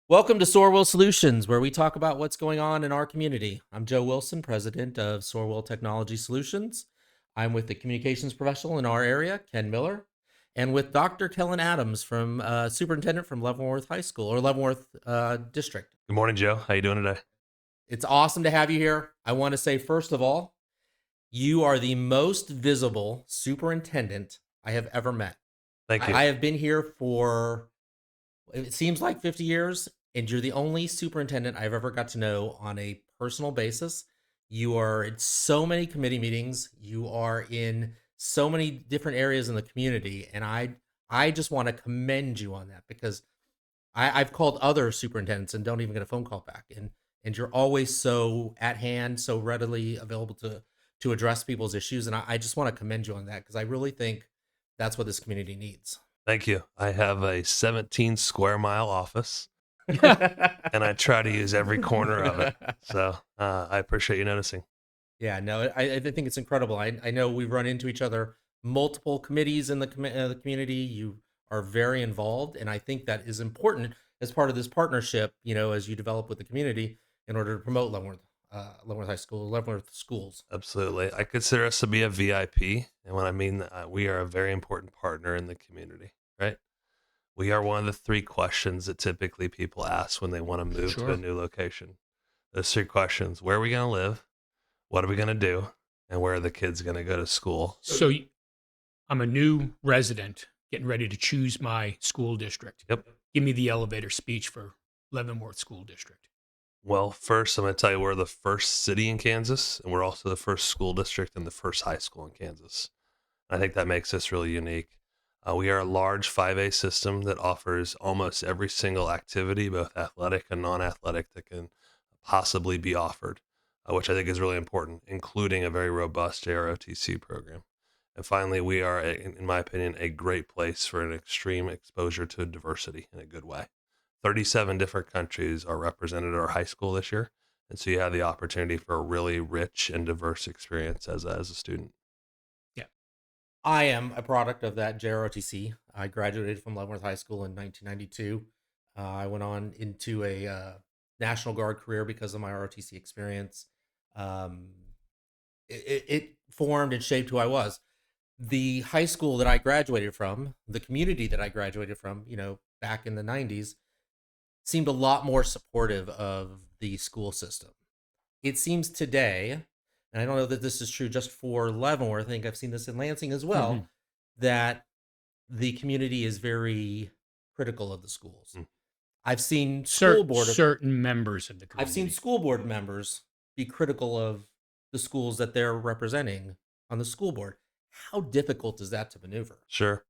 Welcome to SorWil Solutions, where we talk about what's going on in our community. I'm Joe Wilson, president of SorWil Technology Solutions. I'm with the communications professional in our area, Ken Miller, and with Dr. Kellen Adams, from superintendent from Leavenworth High School or Leavenworth District. Good morning, Joe. How you doing today? It's awesome to have you here. I want to say, first of all, you are the most visible superintendent I have ever met. Thank you. I have been here for, it seems like 50 years, and you're the only superintendent I've ever got to know on a personal basis. You are in so many committee meetings. You are in so many different areas in the community, and I just want to commend you on that, because I've called other superintendents and don't even get a phone call back, and you're always so at hand, so readily available to address people's issues, and I just want to commend you on that, because I really think that's what this community needs. Thank you. I have a 17 square mile office, and I try to use every corner of it. So I appreciate you noticing. Yeah, no, I think it's incredible. I know we've run into each other, multiple committees in the community. You are very involved, and I think that is important as part of this partnership. As you develop with the community in order to promote Leavenworth High School, Leavenworth schools. Absolutely. I consider us to be a VIP. And when I mean that, we are a very important partner in the community, right? We are one of the three questions that typically people ask when they want to move to a Sure. new location. Those three questions: where are we going to live? What are we going to do? And where are the kids going to go to school? I'm a new resident getting ready to choose my school district. Yep. Give me the elevator speech for Leavenworth School District. Well, first, I'm going to tell you we're the first city in Kansas, and we're also the first school district and the first high school in Kansas. I think that makes us really unique. We are a large 5A system that offers almost every single activity, both athletic and non-athletic, that can possibly be offered, which I think is really important, including a very robust JROTC program. And finally, we are, in my opinion, a great place for an extreme exposure to diversity in a good way. 37 different countries are represented at our high school this year. And so you have the opportunity for a really rich and diverse experience as a student. Yeah. I am a product of that JROTC. I graduated from Leavenworth High School in 1992. I went on into a National Guard career because of my ROTC experience. Um, it formed and shaped who I was. The high school that I graduated from, the community that I graduated from, back in the 90s, seemed a lot more supportive of the school system. It seems today, and I don't know that this is true just for Leavenworth, I think I've seen this in Lansing as well, Mhm. that the community is very critical of the schools. Mm. I've seen Certain members of the I've seen community. school board members be critical of the schools that they're representing on the school board. How difficult is that to maneuver? Sure.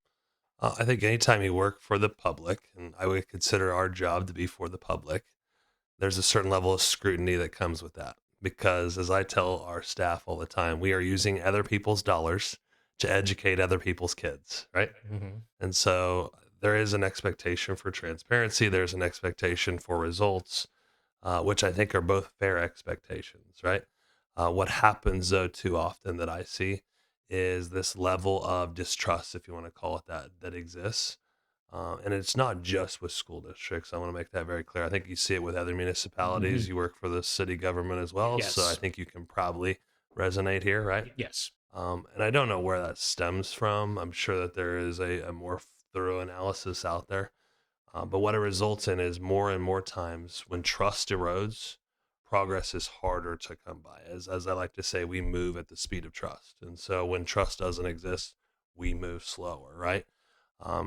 I think anytime you work for the public, and I would consider our job to be for the public, there's a certain level of scrutiny that comes with that. Because as I tell our staff all the time, we are using other people's dollars to educate other people's kids, right? Mm-hmm. And so there is an expectation for transparency. There's an expectation for results, which I think are both fair expectations, right? What happens though too often that I see is this level of distrust, if you want to call it that, that exists. And it's not just with school districts. I want to make that very clear. I think you see it with other municipalities. Mhm. You work for the city government as well. So I Yes. think you can probably resonate here, right? Yes. And I don't know where that stems from. I'm sure that there is a more thorough analysis out there. But what it results in is more and more times when trust erodes, progress is harder to come by. As I like to say, we move at the speed of trust. And so when trust doesn't exist, we move slower, right?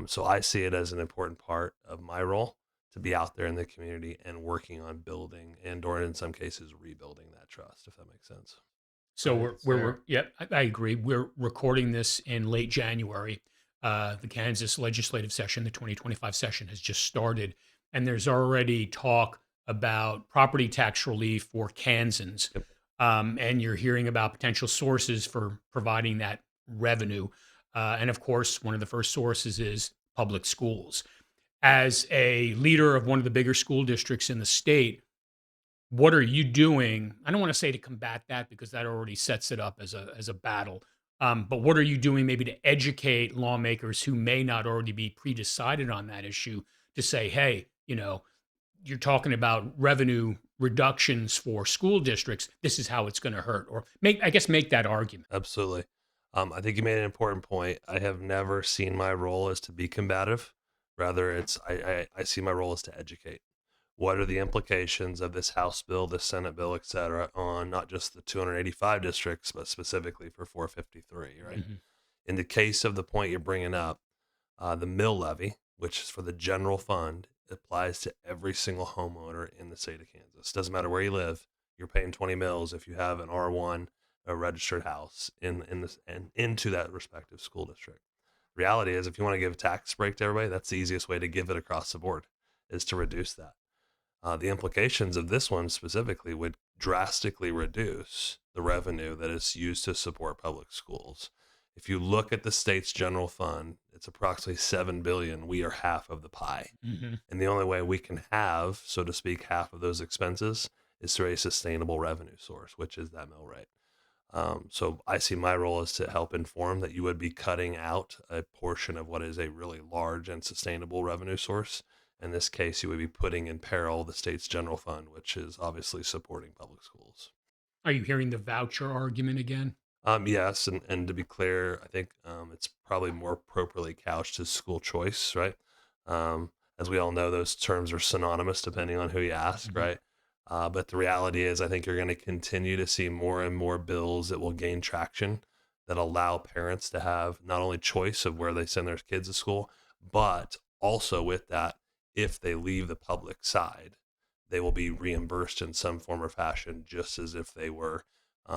So I see it as an important part of my role to be out there in the community and working on building and, or in some cases, rebuilding that trust, if that makes sense. So I think it's we're fair. yeah, I agree. We're recording this in late January. The Kansas legislative session, the 2025 session, has just started, and there's already talk about property tax relief for Kansans, Yep. and you're hearing about potential sources for providing that revenue. And of course, one of the first sources is public schools. As a leader of one of the bigger school districts in the state, what are you doing? I don't want to say to combat that because that already sets it up as a battle. But what are you doing maybe to educate lawmakers who may not already be pre-decided on that issue to say, hey, you're talking about revenue reductions for school districts, this is how it's going to hurt, or make that argument. Absolutely. I think you made an important point. I have never seen my role as to be combative. Rather, I see my role as to educate. What are the implications of this House bill, this Senate bill, et cetera, on not just the 285 districts, but specifically for 453, right? Mhm. In the case of the point you're bringing up, the mill levy, which is for the general fund, applies to every single homeowner in the state of Kansas. Doesn't matter where you live, you're paying 20 mills if you have an R1, a registered house in this and into that respective school district. Reality is, if you want to give a tax break to everybody, that's the easiest way to give it across the board, is to reduce that. The implications of this one specifically would drastically reduce the revenue that is used to support public schools. If you look at the state's general fund, it's approximately 7 billion. We are half of the pie. Mhm. And the only way we can have, so to speak, half of those expenses is through a sustainable revenue source, which is that mill rate. So I see my role as to help inform that you would be cutting out a portion of what is a really large and sustainable revenue source. In this case, you would be putting in peril the state's general fund, which is obviously supporting public schools. Are you hearing the voucher argument again? Yes, and to be clear, I think it's probably more appropriately couched as school choice, right? As we all know, those terms are synonymous depending on who you ask, Mhm. right? But the reality is, I think you're going to continue to see more and more bills that will gain traction that allow parents to have not only choice of where they send their kids to school, but also with that, if they leave the public side, they will be reimbursed in some form or fashion, just as if they were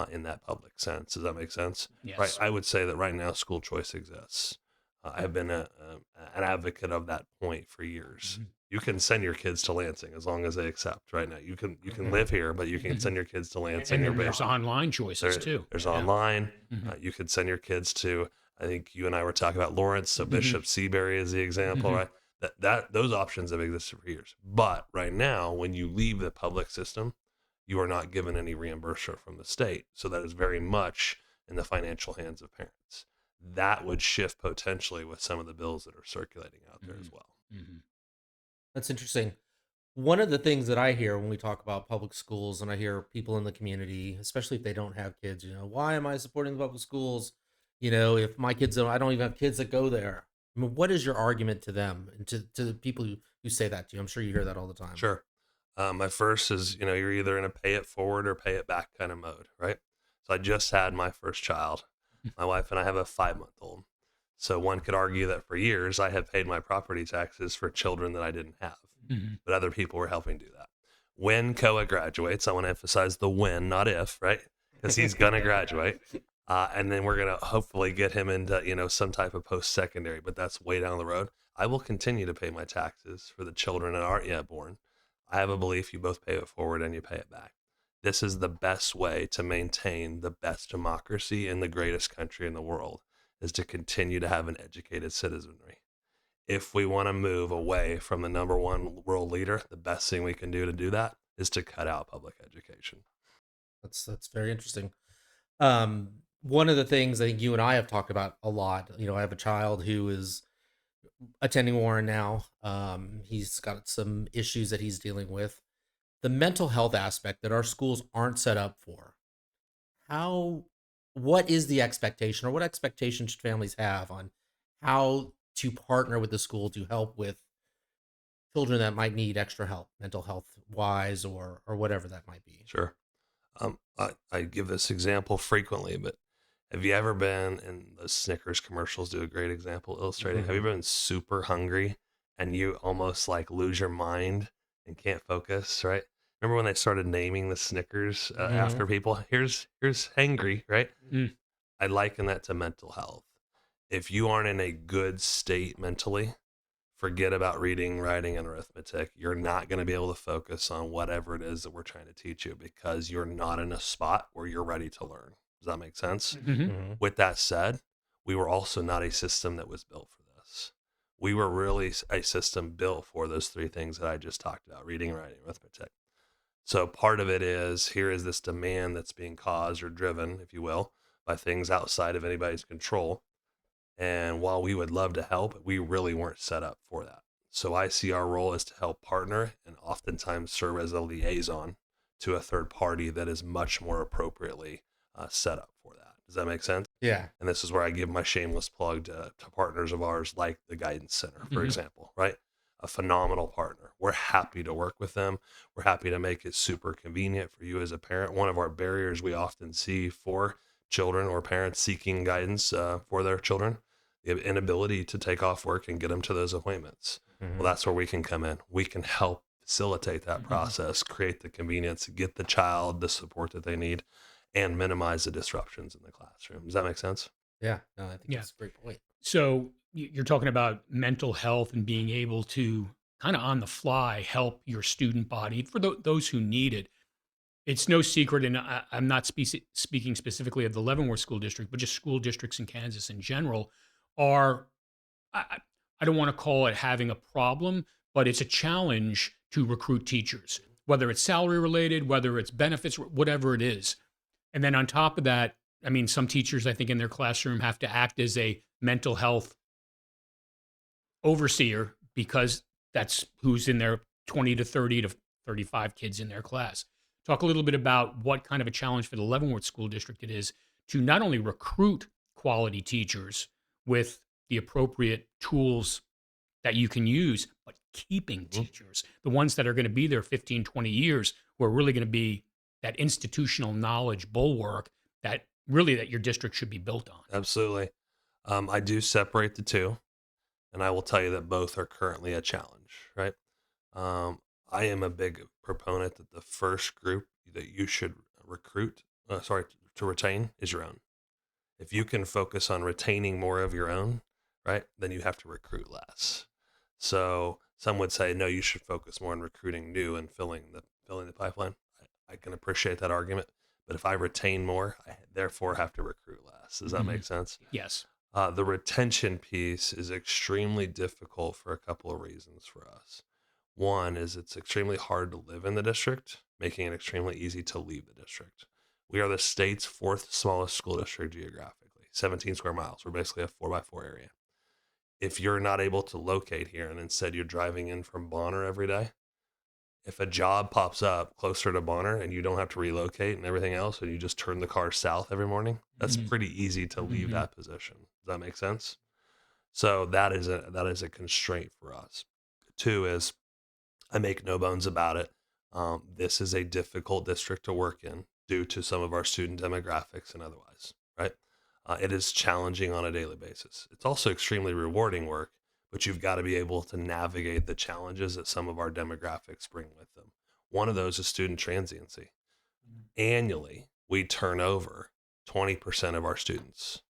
in that public sense. Does that make sense? Right. Yes. I would say that right now school choice exists. I have been an advocate of that point for years. Mhm. You can send your kids to Lansing as long as they accept. Right now, you can Mhm. live here, but you can Mhm. send your kids to Lansing. And Or then there's online choices too. there's Yeah. online. Mhm. You could send your kids to. I think you and I were talking about Lawrence. So Mhm. Bishop Seabury is the example, Mhm. right? That those options have existed for years. But right now, when you leave the public system, you are not given any reimbursement from the state. So that is very much in the financial hands of parents. That would shift potentially with some of the bills that are circulating out there as Mhm. well. Mhm. That's interesting. One of the things that I hear when we talk about public schools, and I hear people in the community, especially if they don't have kids, why am I supporting the public schools? If my kids don't, I don't even have kids that go there. I mean, what is your argument to them and to the people who say that to you? I'm sure you hear that all the time. Sure. My first is, you're either in a pay it forward or pay it back kind of mode, right? So I just had my first child. My wife and I have a 5 month old. So one could argue that for years I had paid my property taxes for children that I didn't have, Mhm. but other people were helping do that. When Koa graduates, I want to emphasize the when, not if, right? Because he's going to graduate. And then we're going to hopefully get him into, some type of post secondary, but that's way down the road. I will continue to pay my taxes for the children that aren't yet born. I have a belief you both pay it forward and you pay it back. This is the best way to maintain the best democracy in the greatest country in the world, is to continue to have an educated citizenry. If we want to move away from the number one world leader, the best thing we can do that is to cut out public education. That's very interesting. One of the things I think you and I have talked about a lot. I have a child who is attending Warren now. He's got some issues that he's dealing with. The mental health aspect that our schools aren't set up for. How what is the expectation, or what expectation should families have on how to partner with the school to help with children that might need extra help, mental health wise, or whatever that might be? Sure. I give this example frequently, but have you ever been, and the Snickers commercials do a great example illustrating, have you Mhm. ever been super hungry and you almost like lose your mind and can't focus, right? Remember when they started naming the Snickers Mhm. after people? Here's hangry, right? Mm. I liken that to mental health. If you aren't in a good state mentally, forget about reading, writing, and arithmetic. You're not going to be able to focus on whatever it is that we're trying to teach you, because you're not in a spot where you're ready to learn. Does that make sense? Mhm. Mhm. With that said, we were also not a system that was built for this. We were really a system built for those three things that I just talked about: reading, writing, arithmetic. So part of it is, here is this demand that's being caused or driven, if you will, by things outside of anybody's control. And while we would love to help, we really weren't set up for that. So I see our role as to help partner and oftentimes serve as a liaison to a third party that is much more appropriately set up for that. Does that make sense? Yeah. And this is where I give my shameless plug to partners of ours like the Guidance Center, for example, right? A phenomenal partner. We're happy to work with them. We're happy to make it super convenient for you as a parent. One of our barriers we often see for children or parents seeking guidance for their children, the inability to take off work and get them to those appointments. Well, that's where we can come in. We can help facilitate that process, create the convenience, get the child the support that they need, and minimize the disruptions in the classroom. Does that make sense? Yeah. No, I think Yeah. that's a great point. So you're talking about mental health and being able to kind of on the fly help your student body for those who need it. It's no secret, and I'm not speaking specifically of the Leavenworth School District, but just school districts in Kansas in general are, I don't want to call it having a problem, but it's a challenge to recruit teachers, whether it's salary related, whether it's benefits, whatever it is. And then on top of that, I mean, some teachers, I think, in their classroom have to act as a mental health overseer because that's who's in their 20 to 30 to 35 kids in their class. Talk a little bit about what kind of a challenge for the Leavenworth School District it is to not only recruit quality teachers with the appropriate tools that you can use, but keeping teachers, the ones that are going to be there 15, 20 years, who are really going to be that institutional knowledge bulwark that really that your district should be built on. Absolutely. I do separate the two, and I will tell you that both are currently a challenge, right? I am a big proponent that the first group that you should to retain is your own. If you can focus on retaining more of your own, right, then you have to recruit less. So some would say, no, you should focus more on recruiting new and filling the pipeline. I can appreciate that argument, but if I retain more, I therefore have to recruit less. Does that make sense? Yes. The retention piece is extremely difficult for a couple of reasons for us. One is it's extremely hard to live in the district, making it extremely easy to leave the district. We are the state's fourth smallest school district geographically, 17 square miles. We're basically a 4x4 area. If you're not able to locate here and instead you're driving in from Bonner every day, if a job pops up closer to Bonner and you don't have to relocate and everything else, and you just turn the car south every morning, that's pretty easy to leave that position. Does that make sense? So that is a constraint for us. Two is, I make no bones about it. This is a difficult district to work in due to some of our student demographics and otherwise, right? It is challenging on a daily basis. It's also extremely rewarding work, but you've got to be able to navigate the challenges that some of our demographics bring with them. One of those is student transiency. Annually, we turn over 20% of our students.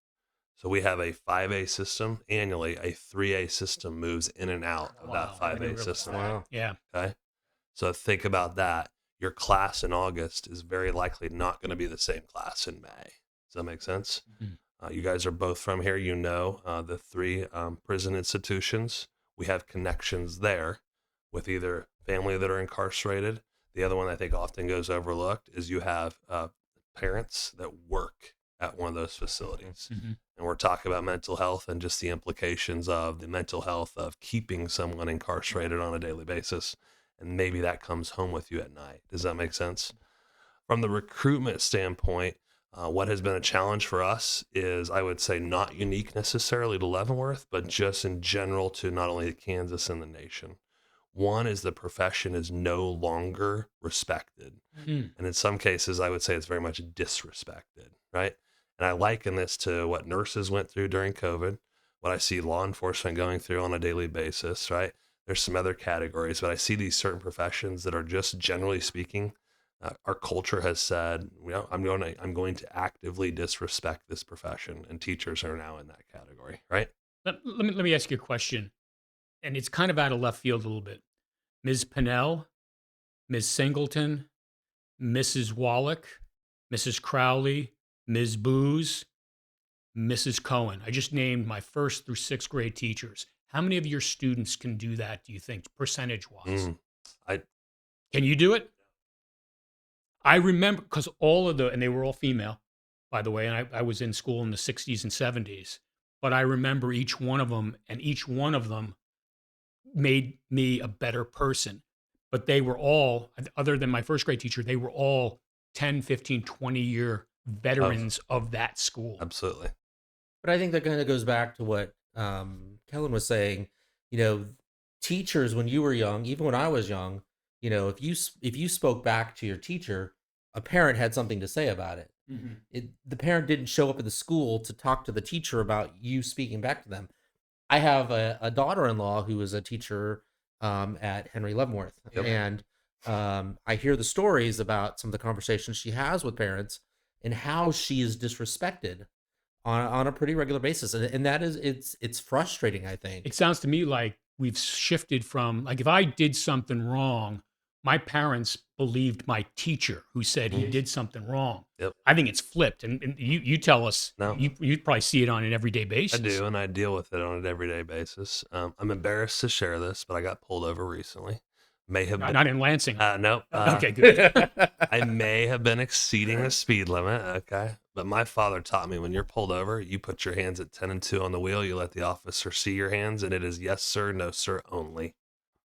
So we have a 5A system. Annually, a 3A system moves in and out of that 5A system. Wow. Yeah. Okay. So think about that. Your class in August is very likely not going to be the same class in May. Does that make sense? You guys are both from here. You know the three prison institutions. We have connections there with either family that are incarcerated. The other one I think often goes overlooked is you have parents that work at one of those facilities. And we're talking about mental health and just the implications of the mental health of keeping someone incarcerated on a daily basis. And maybe that comes home with you at night. Does that make sense? From the recruitment standpoint, what has been a challenge for us is, I would say, not unique necessarily to Leavenworth, but just in general to not only Kansas and the nation. One is the profession is no longer respected. And in some cases, I would say it's very much disrespected, right? And I liken this to what nurses went through during COVID, what I see law enforcement going through on a daily basis, right? There's some other categories, but I see these certain professions that are just generally speaking, our culture has said, you know, I'm going to actively disrespect this profession, and teachers are now in that category, right? Let me ask you a question, and it's kind of out of left field a little bit. Ms. Pinnell, Ms. Singleton, Mrs. Wallach, Mrs. Crowley, Ms. Booz, Mrs. Cohen. I just named my first through sixth grade teachers. How many of your students can do that, do you think, percentage-wise? Can you do it? I remember, because and they were all female, by the way, and I was in school in the 60s and 70s, but I remember each one of them, and each one of them made me a better person. But they were all, other than my first grade teacher, they were all 10, 15, 20-year Of veterans of that school. absolutely. But I think that kind of goes back to what Kellen was saying. You know, teachers when you were young, even when I was young, if you spoke back to your teacher, a parent had something to say about it. Mhm. The parent didn't show up at the school to talk to the teacher about you speaking back to them. I have a daughter-in-law who is a teacher at Henry Leavenworth, Yep. and I hear the stories about some of the conversations she has with parents and how she is disrespected on a pretty regular basis, and that is it's frustrating, I think. It sounds to me like we've shifted from, like, if I did something wrong, my parents believed my teacher who said he Mhm. did something wrong. Yep. I think it's flipped, and you tell us, No, you probably see it on an everyday I basis. do, and I deal with it on an everyday basis. I'm embarrassed to share this, but I got pulled over recently. May have Not, been, not in Lansing. nope. Okay, good. I may have been exceeding the speed limit. Okay. But my father taught me when you're pulled over, you put your hands at 10 and 2 on the wheel. You let the officer see your hands, and it is yes, sir, no, sir, only,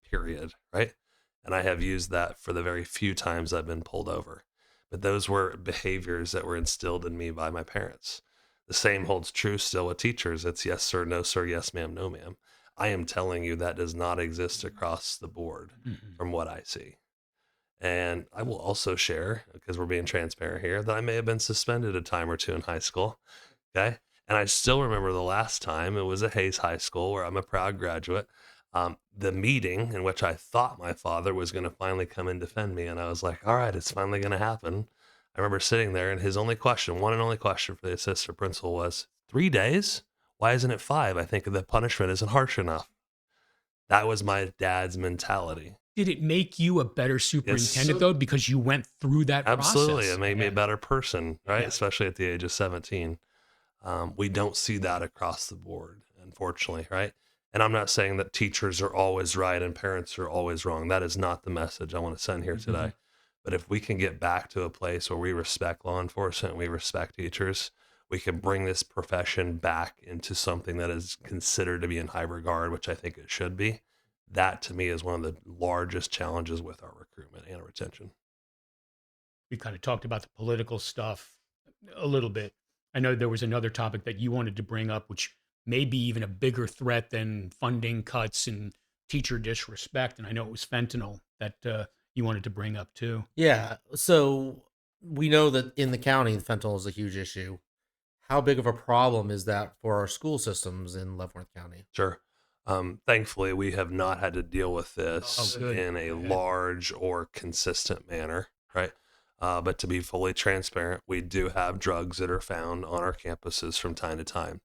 period. Right. And I have used that for the very few times I've been pulled over. But those were behaviors that were instilled in me by my parents. The same holds true still with teachers. It's yes, sir, no, sir, yes, ma'am, no, ma'am. I am telling you that does not exist across the board Mhm. from what I see. And I will also share, because we're being transparent here, that I may have been suspended a time or two in high school. Okay. And I still remember the last time it was at Hayes High School, where I'm a proud graduate. The meeting in which I thought my father was going to finally come and defend me. And I was like, all right, it's finally going to happen. I remember sitting there, and his only question, one and only question for the assistant principal was, 3 days? Why isn't it 5? I think the punishment isn't harsh enough. That was my dad's mentality. Did it make you a better Yes. superintendent though, because you went through that Absolutely. It process? made me a Yeah, better person, right? yeah. Especially at the age of 17. We don't see that across the board, unfortunately, right? And I'm not saying that teachers are always right and parents are always wrong. That is not the message I want to send here Mhm. today. But if we can get back to a place where we respect law enforcement, we respect teachers, we can bring this profession back into something that is considered to be in high regard, which I think it should be. That to me is one of the largest challenges with our recruitment and retention. We kind of talked about the political stuff a little bit. I know there was another topic that you wanted to bring up, which may be even a bigger threat than funding cuts and teacher disrespect. And I know it was fentanyl that you wanted to bring up too. Yeah, so we know that in the county, fentanyl is a huge issue. How big of a problem is that for our school systems in Leavenworth County? Sure. Thankfully, we have not had to deal with Oh, this good. in a Okay. large or consistent manner, right? But to be fully transparent, we do have drugs that are found on our campuses from time to time.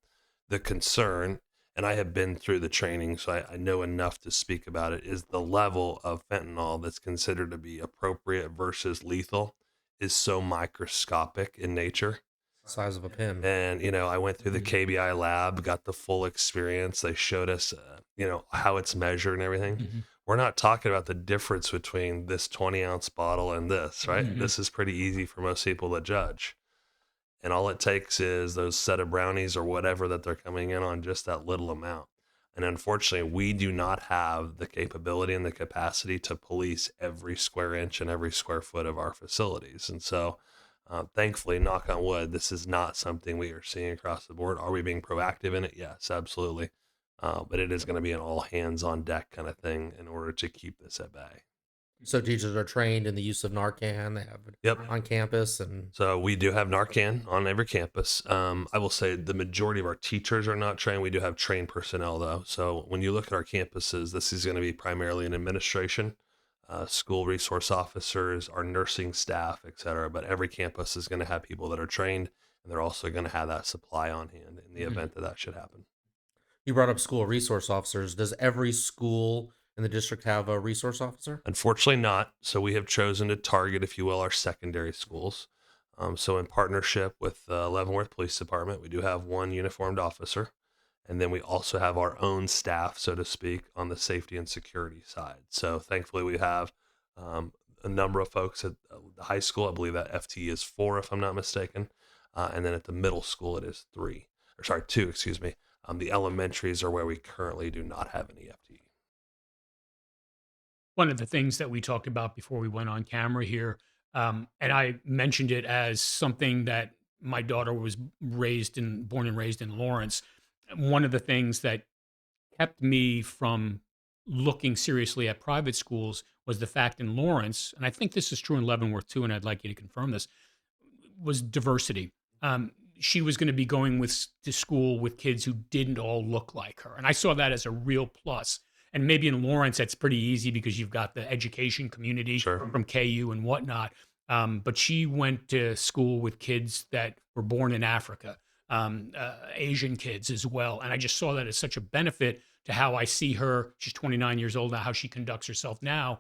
The concern, and I have been through the training, so I know enough to speak about it, is the level of fentanyl that's considered to be appropriate versus lethal is so microscopic in nature. Size of a pin. And, I went through the Mhm. KBI lab, got the full experience. They showed us, how it's measured and everything. Mhm. We're not talking about the difference between this 20-ounce bottle and this, right? Mhm. This is pretty easy for most people to judge. And all it takes is those set of brownies or whatever that they're coming in on, just that little amount. And unfortunately, we do not have the capability and the capacity to police every square inch and every square foot of our facilities. And so, thankfully, knock on wood, this is not something we are seeing across the board. Are we being proactive in it? Yes, absolutely. But it is going to be an all hands on deck kind of thing in order to keep this at bay. So teachers are trained in the use of Narcan. They have it Yep. on campus, and So we do have Narcan on every campus. I will say the majority of our teachers are not trained. We do have trained personnel though. So when you look at our campuses, this is going to be primarily in administration, school resource officers, our nursing staff, et cetera. But every campus is going to have people that are trained, and they're also going to have that supply on hand in the Mhm. event that that should happen. you brought up school resource officers. Does every school in the district have a resource officer? Unfortunately, not. So we have chosen to target, if you will, our secondary schools. So in partnership with Leavenworth Police Department, we do have one uniformed officer, and then we also have our own staff, so to speak, on the safety and security side. So thankfully, we have a number of folks at the high school. I believe that FTE is 4, if I'm not mistaken, and then at the middle school it is 3, or sorry, 2, excuse me. The elementaries are where we currently do not have any FTE. One of the things that we talked about before we went on camera here, and I mentioned it as something that my daughter was born and raised in Lawrence. One of the things that kept me from looking seriously at private schools was the fact in Lawrence, and I think this is true in Leavenworth too, and I'd like you to confirm this, was diversity. She was going to be going to school with kids who didn't all look like her, and I saw that as a real plus. And maybe in Lawrence, that's pretty easy because you've got the education community Sure. from KU and whatnot. But she went to school with kids that were born in Africa, Asian kids as well, and I just saw that as such a benefit to how I see her. She's 29 years old now. How she conducts herself now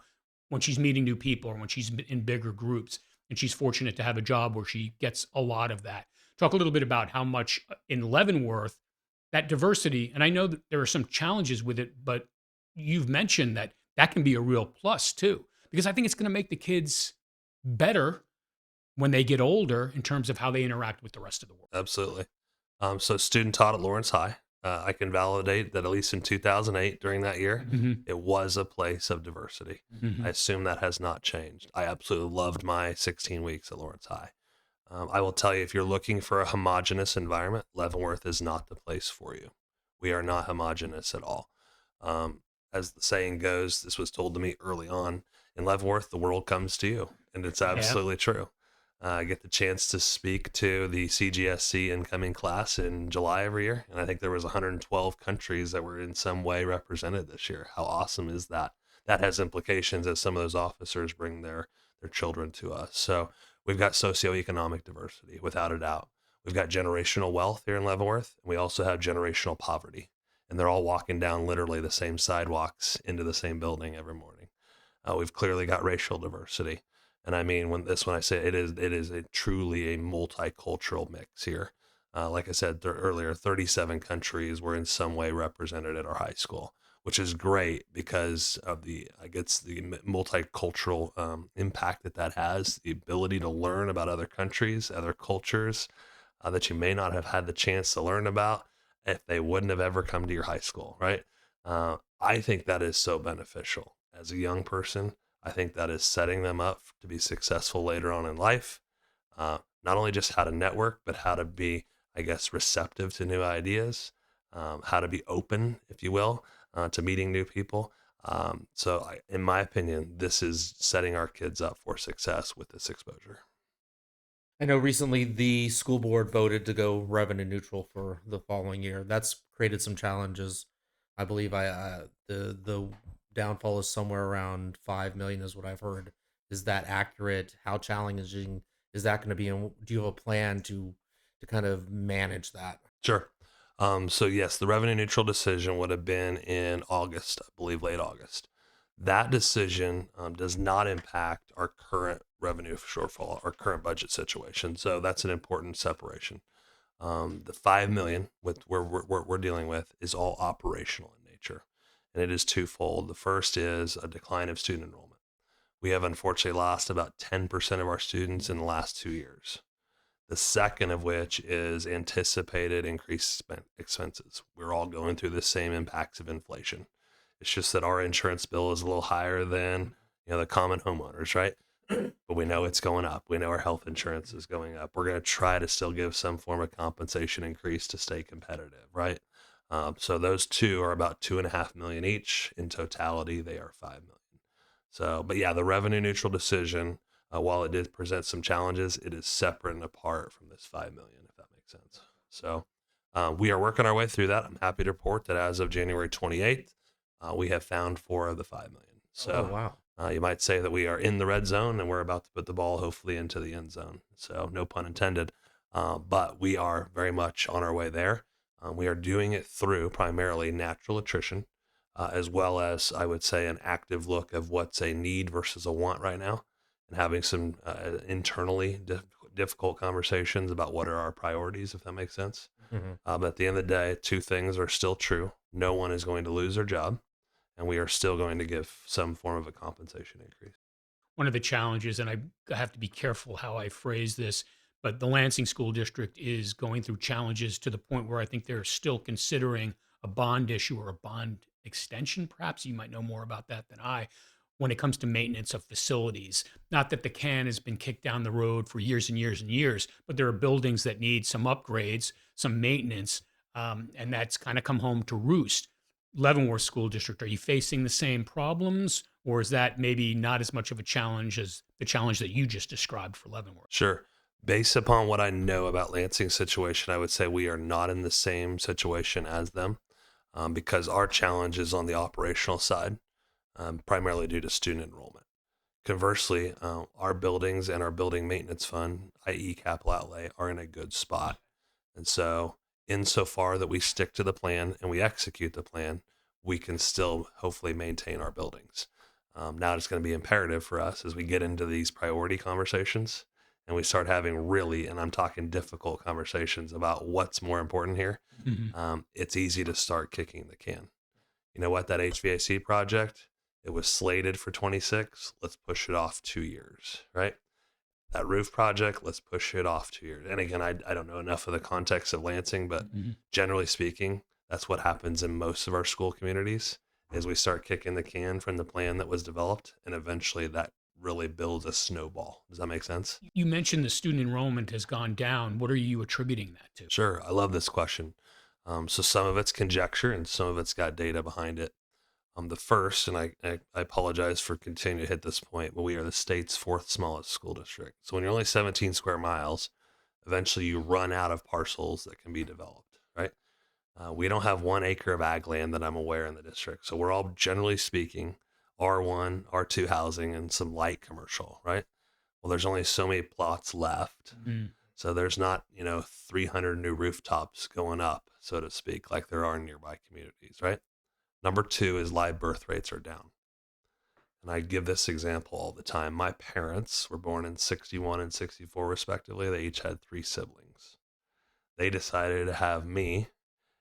when she's meeting new people or when she's in bigger groups, and she's fortunate to have a job where she gets a lot of that. Talk a little bit about how much in Leavenworth that diversity, and I know that there are some challenges with it, but you've mentioned that that can be a real plus too, because I think it's going to make the kids better when they get older in terms of how they interact with the rest of the world. Absolutely. So student taught at Lawrence High. I can validate that at least in 2008, during that year, Mhm. it was a place of diversity. I Mhm. assume that has not changed. I absolutely loved my 16 weeks at Lawrence High. I will tell you, if you're looking for a homogenous environment, Leavenworth is not the place for you. We are not homogenous at all. Um, as the saying goes, this was told to me early on in Leavenworth, the world comes to you. And it's Yeah. absolutely true. I get the chance to speak to the CGSC incoming class in July every year, and I think there was 112 countries that were in some way represented this year. How awesome is that? That has implications as some of those officers bring their children to us. So we've got socioeconomic diversity, without a doubt. We've got generational wealth here in Leavenworth, and we also have generational poverty. And they're all walking down literally the same sidewalks into the same building every morning. We've clearly got racial diversity. And I mean, when I say it is a truly a multicultural mix here. Like I said earlier, 37 countries were in some way represented at our high school, which is great because of I guess the multicultural impact that has, the ability to learn about other countries, other cultures that you may not have had the chance to learn about if they wouldn't have ever come to your high school, right? I think that is so beneficial as a young person. I think that is setting them up to be successful later on in life. Not only just how to network, but how to be, I guess, receptive to new ideas, how to be open, if you will, to meeting new people. In my opinion, this is setting our kids up for success with this exposure. I know recently the school board voted to go revenue neutral for the following year. That's created some challenges. I believe the downfall is somewhere around 5 million, is what I've heard. Is that accurate? How challenging is that going to be? And do you have a plan to kind of manage that? Sure. So yes, the revenue neutral decision would have been in August, I believe, late August. That decision does not impact our current revenue shortfall, our current budget situation. So that's an important separation. The 5 million with we're dealing with is all operational in nature, and it is twofold. The first is a decline of student enrollment. We have unfortunately lost about 10% of our students in the last 2 years. The second of which is anticipated increased expenses. We're all going through the same impacts of inflation. It's just that our insurance bill is a little higher than the common homeowners, right? But we know it's going up. We know our health insurance is going up. We're going to try to still give some form of compensation increase to stay competitive, right? So those two are about 2.5 million each. In totality, they are 5 million. So, but yeah, the revenue neutral decision, while it did present some challenges, it is separate and apart from this 5 million, if that makes sense. So, we are working our way through that. I'm happy to report that as of January 28th, we have found four of the 5 million. Oh So, wow. you might say that we are in the red zone and we're about to put the ball hopefully into the end zone. So, no pun intended. But we are very much on our way there. We are doing it through primarily natural attrition, as well as I would say an active look of what's a need versus a want right now, and having some internally difficult conversations about what are our priorities, if that makes sense. Hmm. But at the end of the day, two things are still true. No one is going to lose their job, and we are still going to give some form of a compensation increase. One of the challenges, and I have to be careful how I phrase this, but the Lansing School District is going through challenges to the point where I think they're still considering a bond issue or a bond extension. Perhaps you might know more about that than I. when it comes to maintenance of facilities. Not that the can has been kicked down the road for years and years and years, but there are buildings that need some upgrades, some maintenance, and that's kind of come home to roost. Leavenworth School District, are you facing the same problems, or is that maybe not as much of a challenge as the challenge that you just described for Leavenworth? Sure. Based upon what I know about Lansing's situation, I would say we are not in the same situation as them, because our challenge is on the operational side, primarily due to student enrollment. Conversely, our buildings and our building maintenance fund, i.e., capital outlay, are in a good spot. And so, insofar that we stick to the plan and we execute the plan, we can still hopefully maintain our buildings. Now it's going to be imperative for us as we get into these priority conversations and we start having really, and I'm talking difficult conversations about what's more important here. Mhm. It's easy to start kicking the can. You know what? That HVAC project, it was slated for 26. Let's push it off 2 years, right? That roof project, let's push it off 2 years. And again, I don't know enough of the context of Lansing, but Mhm. generally speaking, that's what happens in most of our school communities is we start kicking the can from the plan that was developed, and eventually that really builds a snowball. Does that make sense? You mentioned the student enrollment has gone down. What are you attributing that to? Sure. I love this question. So some of it's conjecture and some of it's got data behind it. The first, and I apologize for continuing to hit this point, but we are the state's fourth smallest school district. So when you're only 17 square miles, eventually you run out of parcels that can be developed, right? We don't have 1 acre of ag land that I'm aware in the district. So we're all generally speaking R1, R2 housing and some light commercial, right? Well, there's only so many plots left. Mm. So there's not, 300 new rooftops going up, so to speak, like there are in nearby communities, right? Number two is live birth rates are down. And I give this example all the time. My parents were born in 61 and 64, respectively. They each had 3 siblings. They decided to have me,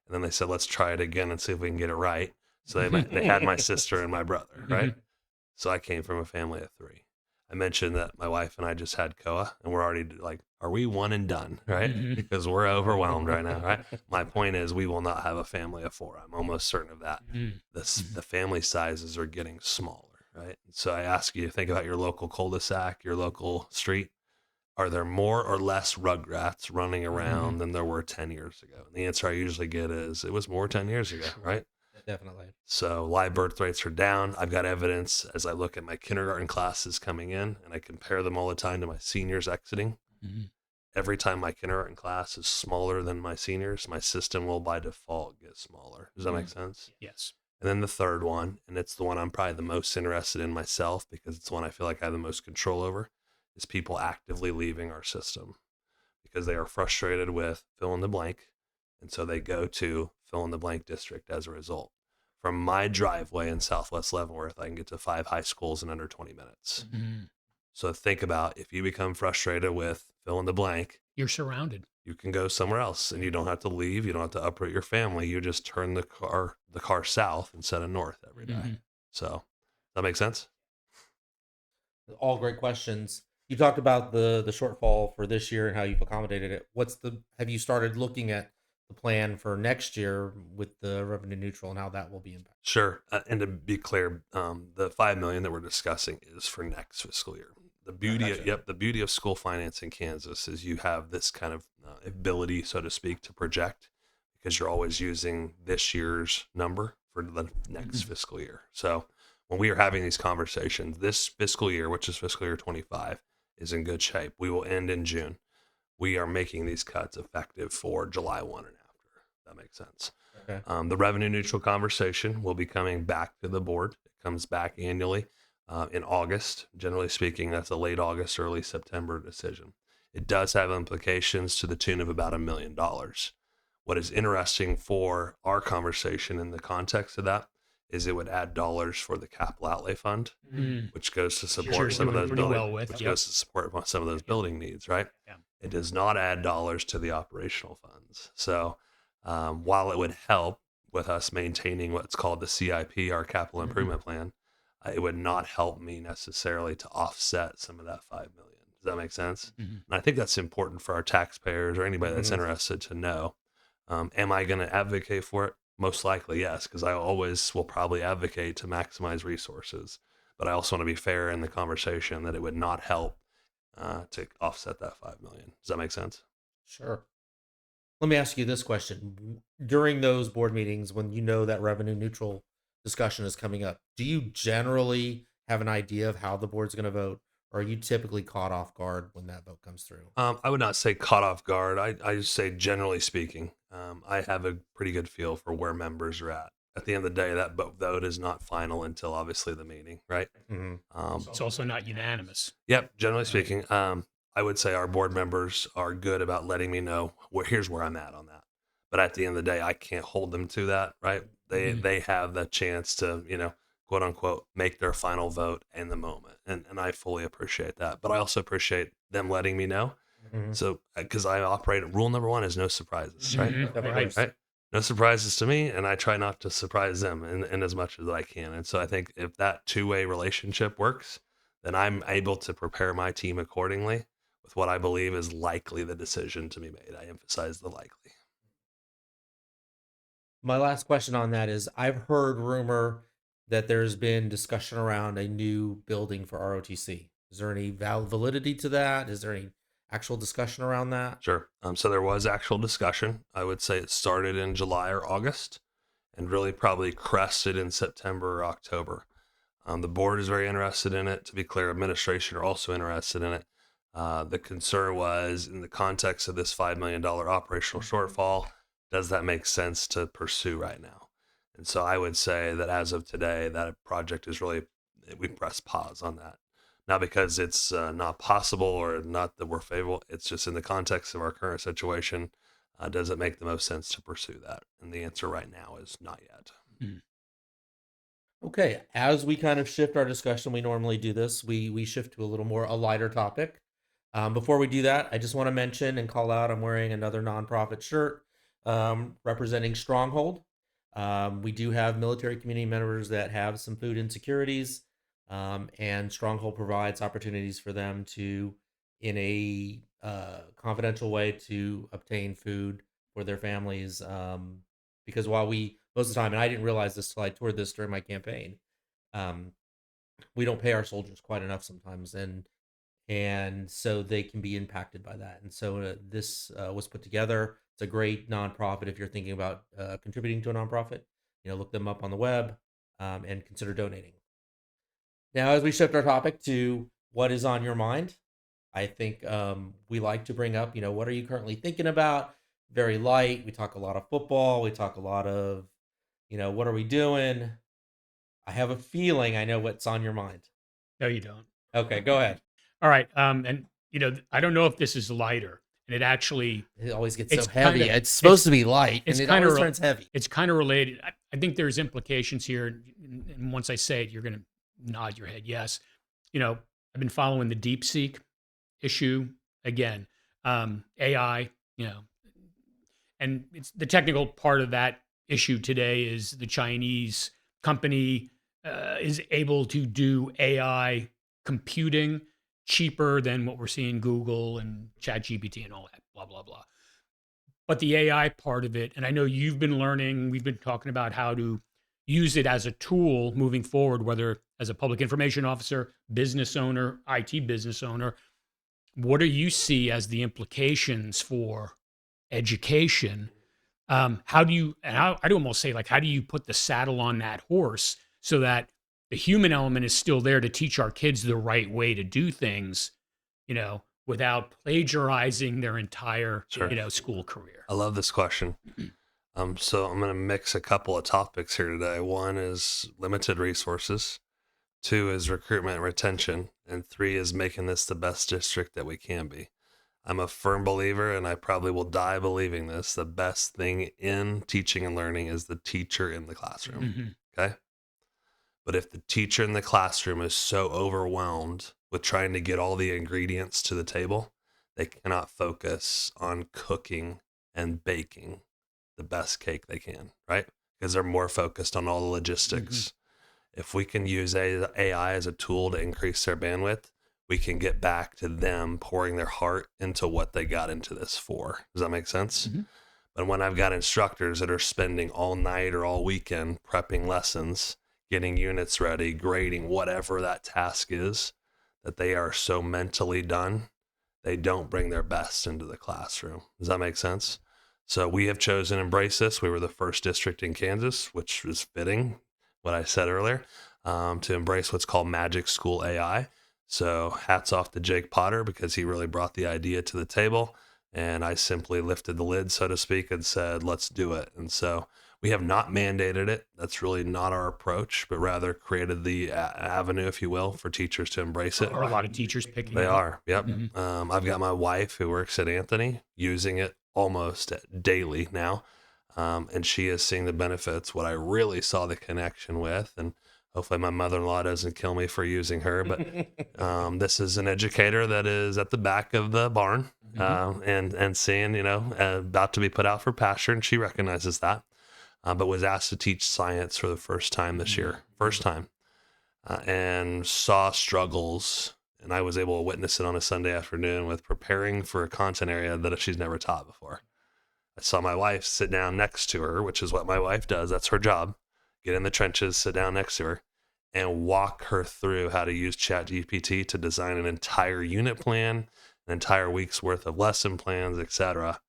and then they said, let's try it again and see if we can get it right. So they had my sister and my brother, right? So I came from a family of 3. I mentioned that my wife and I just had Koa, and we're already like, are we one and done, right? Mhm. Because we're overwhelmed right now, right? My point is, we will not have a family of 4. I'm almost certain of that. Mhm. The family sizes are getting smaller, right? So I ask you to think about your local cul-de-sac, your local street. Are there more or less rugrats running around than there were 10 years ago? And the answer I usually get is it was more 10 years ago, right? Definitely. So live birth rates are down. I've got evidence as I look at my kindergarten classes coming in and I compare them all the time to my seniors exiting. Mhm. Every time my kindergarten class is smaller than my seniors, my system will by default get smaller. Does that make sense? Yes. And then the third one, and it's the one I'm probably the most interested in myself because it's the one I feel like I have the most control over, is people actively leaving our system because they are frustrated with fill in the blank. And so they go to fill in the blank district as a result. From my driveway in Southwest Leavenworth, I can get to 5 high schools in under 20 minutes. Mhm. So think about if you become frustrated with fill in the blank, You're surrounded. you can go somewhere else and you don't have to leave. You don't have to uproot your family. You just turn the car south instead of north every day. Mhm. So that makes sense? All great questions. You talked about the shortfall for this year and how you've accommodated it. Have you started looking at the plan for next year with the revenue neutral and how that will be impacted? Sure. And to be clear, the 5 million that we're discussing is for next fiscal year. Gotcha. The beauty of school finance in Kansas is you have this kind of ability, so to speak, to project because you're always using this year's number for the next fiscal year. So when we are having these conversations, this fiscal year, which is fiscal year 25, is in good shape. We will end in June. We are making these cuts effective for July 1 and after. That makes sense. Okay. The revenue neutral conversation will be coming back to the board. It comes back annually in August. Generally speaking, that's a late August, early September decision. It does have implications to the tune of about $1 million. What is interesting for our conversation in the context of that is it would add dollars for the capital outlay fund, Mm. which goes to Which support you're some of doing those pretty building, well with. which Yep. goes to support some of those building needs, right? Yeah. It does not add dollars to the operational funds. So while it would help with us maintaining what's called the CIP, our capital improvement plan, it would not help me necessarily to offset some of that 5 million. Does that make sense? Mhm. And I think that's important for our taxpayers or anybody that's Mhm. interested to know. Am I going to advocate for it? Most likely, yes, because I always will probably advocate to maximize resources. but I also want to be fair in the conversation that it would not help to offset that 5 million. Does that make sense? Sure. Let me ask you this question. During those board meetings, when you know that revenue neutral discussion is coming up, do you generally have an idea of how the board's going to vote? Or are you typically caught off guard when that vote comes through? I would not say caught off guard. I just say generally speaking, I have a pretty good feel for where members are at. At the end of the day, that vote is not final until obviously the meeting, right? Hmm. It's also not unanimous. Yep. Generally speaking, I would say our board members are good about letting me know here's where I'm at on that. But at the end of the day, I can't hold them to that, right? They have the chance to, quote unquote, make their final vote in the moment. And I fully appreciate that. But I also appreciate them letting me know. Hmm. So, because I operate, rule number one is no surprises, right? Mhm. Of Right. course. Right. No surprises to me, and I try not to surprise them in as much as I can. And so I think if that two-way relationship works, then I'm able to prepare my team accordingly with what I believe is likely the decision to be made. I emphasize the likely. My last question on that is I've heard rumor that there's been discussion around a new building for ROTC. Is there any validity to that? Is there any actual discussion around that? Sure. So there was actual discussion. I would say it started in July or August and really probably crested in September or October. The board is very interested in it. To be clear, administration are also interested in it. The concern was in the context of this $5 million operational shortfall, does that make sense to pursue right now? And so I would say that as of today, that project is really, we press pause on that. Not because it's not possible or not that we're favorable. It's just in the context of our current situation, does it make the most sense to pursue that? And the answer right now is not yet. Mhm. Okay, as we kind of shift our discussion, we normally do this. We shift to a little more a lighter topic. Before we do that, I just want to mention and call out I'm wearing another nonprofit shirt representing Stronghold. We do have military community members that have some food insecurities, and Stronghold provides opportunities for them to, in a confidential way, to obtain food for their families. Because while we most of the time, and I didn't realize this till I toured this during my campaign, um, we don't pay our soldiers quite enough sometimes, and so they can be impacted by that. And so this was put together. It's a great nonprofit. If you're thinking about contributing to a nonprofit, look them up on the web and consider donating. Now, as we shift our topic to what is on your mind, I think we like to bring up, what are you currently thinking about? Very light. We talk a lot of football. We talk a lot of, what are we doing? I have a feeling I know what's on your mind. No, you don't. Okay, go ahead. All right. And I don't know if this is lighter, and it actually It always gets it's so heavy. kinda- It's supposed to be light, it's and it kinda always re- turns heavy. it's kind of related. I think there's implications here, and once I say it, you're going to nod your head yes. I've been following the DeepSeek issue again. AI, and it's the technical part of that issue today is the Chinese company is able to do AI computing cheaper than what we're seeing Google and ChatGPT and all that, blah, blah, blah. But the AI part of it, and I know you've been learning, we've been talking about how to use it as a tool moving forward, whether as a public information officer, business owner, IT business owner. What do you see as the implications for education? How do you, and I'd almost say, like, how do you put the saddle on that horse so that the human element is still there to teach our kids the right way to do things, without plagiarizing their entire, Sure. school career? I love this question. So I'm going to mix a couple of topics here today. One is limited resources. Two is recruitment and retention. And three is making this the best district that we can be. I'm a firm believer, and I probably will die believing this. The best thing in teaching and learning is the teacher in the classroom. Mhm. Okay. But if the teacher in the classroom is so overwhelmed with trying to get all the ingredients to the table, they cannot focus on cooking and baking the best cake they can, right? Because they're more focused on all the logistics. If we can use AI as a tool to increase their bandwidth, we can get back to them pouring their heart into what they got into this for. Does that make sense? Mhm. But when I've got instructors that are spending all night or all weekend prepping lessons, getting units ready, grading, whatever that task is, that they are so mentally done, they don't bring their best into the classroom. Does that make sense? So we have chosen to embrace this. We were the first district in Kansas, which was fitting, what I said earlier, to embrace what's called Magic School AI. So hats off to Jake Potter because he really brought the idea to the table. And I simply lifted the lid, so to speak, and said, let's do it. And so we have not mandated it. That's really not our approach, but rather created the avenue, if you will, for teachers to embrace it. Are a lot of teachers picking They it up? are. Yep. I've got my wife who works at Anthony using it almost daily now. And she is seeing the benefits. What I really saw the connection with, and hopefully my mother-in-law doesn't kill me for using her, but this is an educator that is at the back of the barn and seeing, about to be put out for pasture, and she recognizes that, but was asked to teach science for the first time this year. First time. And saw struggles, and I was able to witness it on a Sunday afternoon with preparing for a content area that she's never taught before. I saw my wife sit down next to her, which is what my wife does. That's her job. Get in the trenches, sit down next to her, and walk her through how to use ChatGPT to design an entire unit plan, an entire week's worth of lesson plans, etc.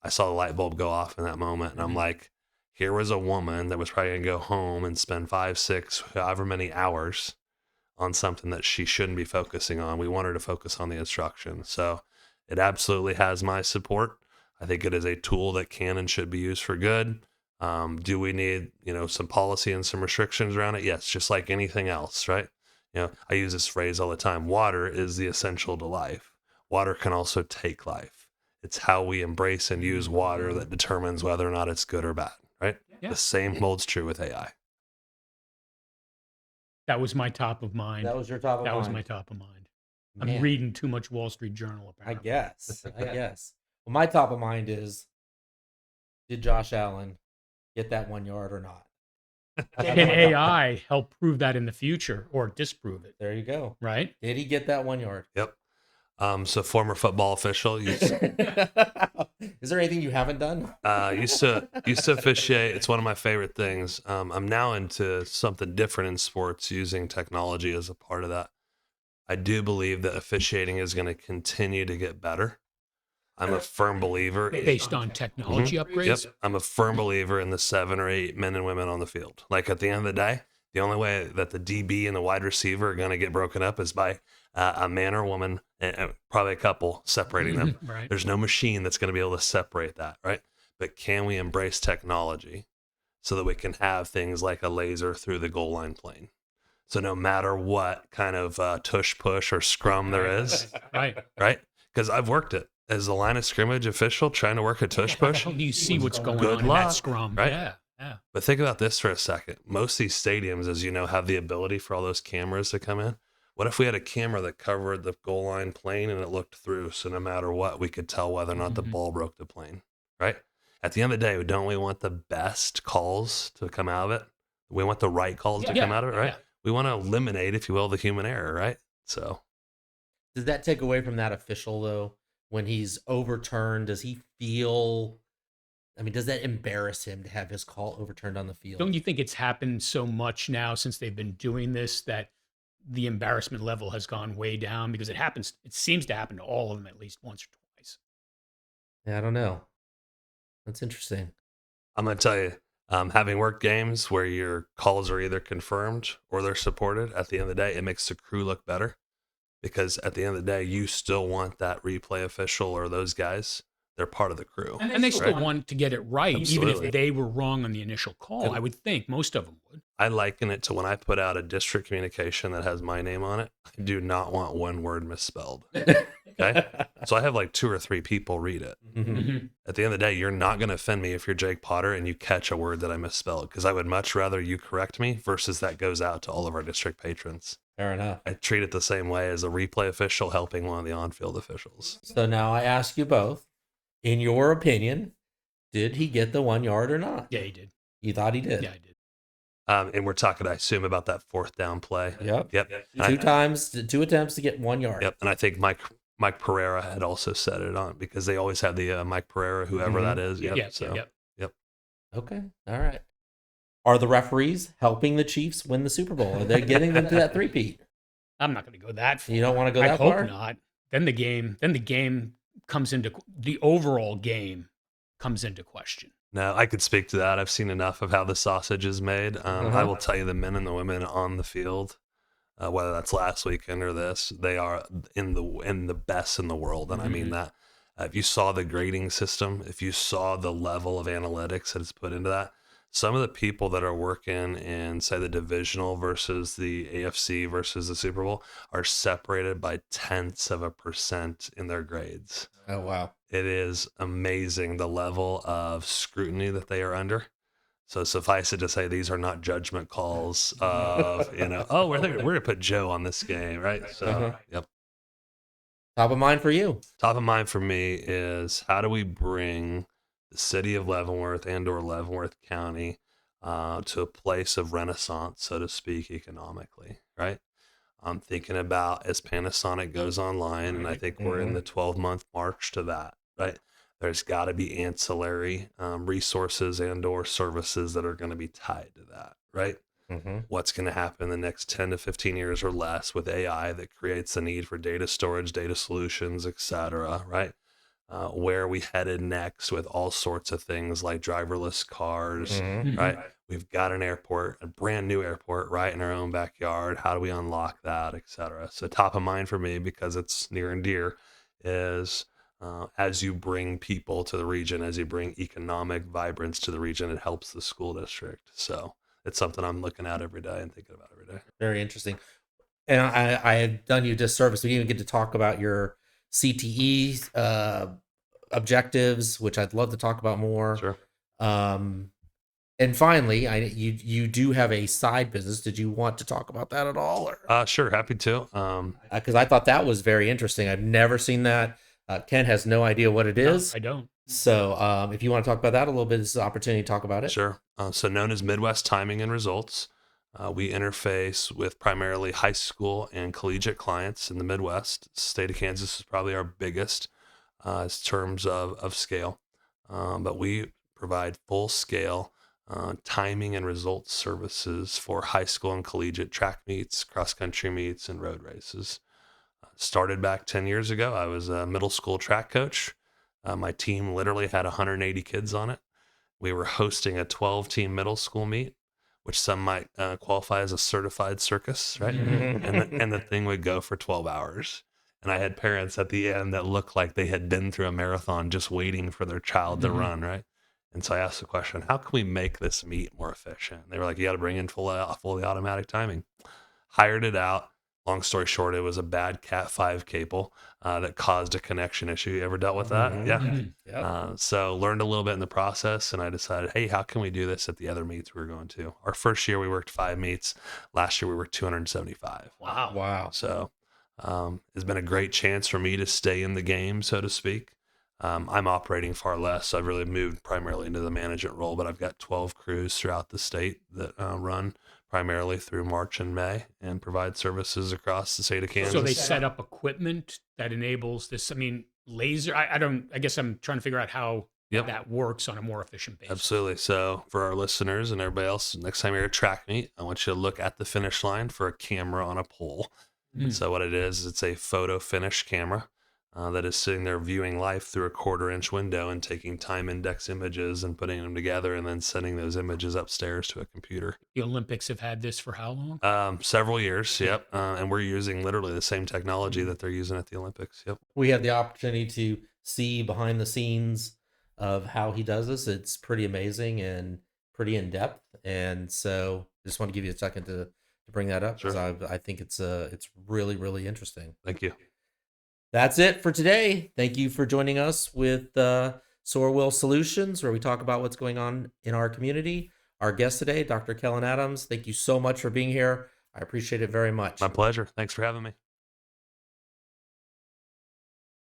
I saw the light bulb go off in that moment, and I'm like, here was a woman that was probably going to go home and spend 5, 6, however many hours on something that she shouldn't be focusing on. We want her to focus on the instruction. So it absolutely has my support. I think it is a tool that can and should be used for good. Do we need, some policy and some restrictions around it? Yes, just like anything else, right? I use this phrase all the time. Water is the essential to life. Water can also take life. It's how we embrace and use water that determines whether or not it's good or bad, right? Yeah. The same holds true with AI. That was my top of mind. That was your top of That mind. was my top of mind. Man, I'm reading too much Wall Street Journal, I apparently. guess. Well, my top of mind is, did Josh Allen get that 1 yard or not? Can AI help prove that in the future or disprove it? There you go. Right? Did he get that 1 yard? Yep. So former football official, Is there anything you haven't done? used to officiate. It's one of my favorite things. I'm now into something different in sports, using technology as a part of that. I do believe that officiating is going to continue to get better. I'm a firm believer. Based on technology upgrades? Yep. I'm a firm believer in the 7 or 8 men and women on the field. Like, at the end of the day, the only way that the DB and the wide receiver are going to get broken up is by a man or woman, and probably a couple, separating them. Right. There's no machine that's going to be able to separate that, right? But can we embrace technology so that we can have things like a laser through the goal line plane? So no matter what kind of tush push or scrum there is, Right. Because I've worked it as a line of scrimmage official, trying to work a tush push. How do you see what's going Good on in luck, that scrum? right? Yeah. But think about this for a second. Most of these stadiums, as you know, have the ability for all those cameras to come in. What if we had a camera that covered the goal line plane and it looked through, so no matter what, we could tell whether or not the ball broke the plane, right? At the end of the day, don't we want the best calls to come out of it? We want the right calls to come out of it, right? Yeah. We want to eliminate, if you will, the human error, right? So Does that take away from that official, though? When he's overturned, does he feel... does that embarrass him to have his call overturned on the field? Don't you think it's happened so much now since they've been doing this that the embarrassment level has gone way down? Because it seems to happen to all of them at least once or twice. Yeah, I don't know. That's interesting. I'm going to tell you, having worked games where your calls are either confirmed or they're supported, at the end of the day, it makes the crew look better. Because at the end of the day, you still want that replay official or those guys. They're part of the crew. And they still want to get it right, Absolutely. even if they were wrong on the initial call. And I would think most of them would. I liken it to when I put out a district communication that has my name on it. I do not want one word misspelled. Okay? So I have like 2 or 3 people read it. Mhm. At the end of the day, you're not going to offend me if you're Jake Potter and you catch a word that I misspelled, because I would much rather you correct me versus that goes out to all of our district patrons. Fair enough. I treat it the same way as a replay official helping one of the on-field officials. So now I ask you both, in your opinion, did he get the 1 yard or not? Yeah, he did. You thought he did? Yeah, I did. And we're talking, I assume, about that 4th down play. Yep. Yep. Two attempts to get 1 yard. Yep. And I think Mike Pereira had also set it on, because they always have the Mike Pereira, whoever Mhm. that is. Yep. Yeah, So, yep. Okay. All right. Are the referees helping the Chiefs win the Super Bowl? Are they getting them to that three-peat? I'm not going to go that far. You don't want to go I that hope far? not. Then the game comes into the overall game comes into question. No, I could speak to that. I've seen enough of how the sausage is made. I Uh-huh. will tell you, the men and the women on the field, whether that's last weekend or this, they are in the best in the world, and I mean that. If you saw the grading system, if you saw the level of analytics that is put into that, some of the people that are working in, say, the divisional versus the AFC versus the Super Bowl are separated by tenths of a percent in their grades. Oh, wow. It is amazing the level of scrutiny that they are under. So suffice it to say, these are not judgment calls of, oh, we're going to put Joe on this game, right? So, Uh-huh. yep. Top of mind for you. Top of mind for me is how do we bring the city of Leavenworth and/or Leavenworth County to a place of renaissance, so to speak, economically, right? I'm thinking about as Panasonic goes online, and I think we're in the 12-month march to that, right? There's got to be ancillary resources and/or services that are going to be tied to that, right? Mm-hmm. What's going to happen in the next 10 to 15 years or less with AI that creates the need for data storage, data solutions, et cetera, right? Where are we headed next with all sorts of things like driverless cars, Mm-hmm. right? We've got an airport, a brand new airport right in our own backyard. How do we unlock that, et cetera? So top of mind for me, because it's near and dear, is as you bring people to the region, as you bring economic vibrance to the region, it helps the school district. So it's something I'm looking at every day and thinking about every day. Very interesting. And I had done you a disservice. We didn't even get to talk about your CTE objectives, which I'd love to talk about more. Sure. And finally, you do have a side business. Did you want to talk about that at all? Sure, happy to. Because I thought that was very interesting. I've never seen that. Ken has no idea what it is. No, I don't. So if you want to talk about that a little bit, this is an opportunity to talk about it. Sure. So known as Midwest Timing and Results, we interface with primarily high school and collegiate clients in the Midwest. The state of Kansas is probably our biggest in terms of scale, but we provide full scale timing and results services for high school and collegiate track meets, cross country meets, and road races. Started back 10 years ago. I was a middle school track coach. My team literally had 180 kids on it. We were hosting a 12-team middle school meet, which some might qualify as a certified circus, right? And the thing would go for 12 hours. And I had parents at the end that looked like they had been through a marathon just waiting for their child to run, right? And so I asked the question, how can we make this meet more efficient? They were like, you got to bring in fully automatic timing. Hired it out. Long story short, it was a bad Cat 5 cable that caused a connection issue. You ever dealt with that? Yeah. Yep. So learned a little bit in the process, and I decided, hey, how can we do this at the other meets we were going to? Our first year we worked 5 meets. Last year we worked 275. Wow. Wow. So it's been a great chance for me to stay in the game, so to speak. I'm operating far less, so I've really moved primarily into the management role, but I've got 12 crews throughout the state that run primarily through March and May and provide services across the state of Kansas. So they set up equipment that enables this. I mean, laser. I guess I'm trying to figure out how that works on a more efficient basis. Absolutely. So for our listeners and everybody else, next time you're at a track meet, I want you to look at the finish line for a camera on a pole. So what it is, it's a photo finish camera that is sitting there viewing life through a 1/4-inch window and taking time index images and putting them together and then sending those images upstairs to a computer. The Olympics have had this for how long? Several years, yep. And we're using literally the same technology that they're using at the Olympics, yep. We had the opportunity to see behind the scenes of how he does this. It's pretty amazing and pretty in depth. And so I just want to give you a second to bring that up because I think it's really, really interesting. Thank you. That's it for today. Thank you for joining us with SorWil Solutions, where we talk about what's going on in our community. Our guest today, Dr. Kellen Adams. Thank you so much for being here. I appreciate it very much. My pleasure. Thanks for having me.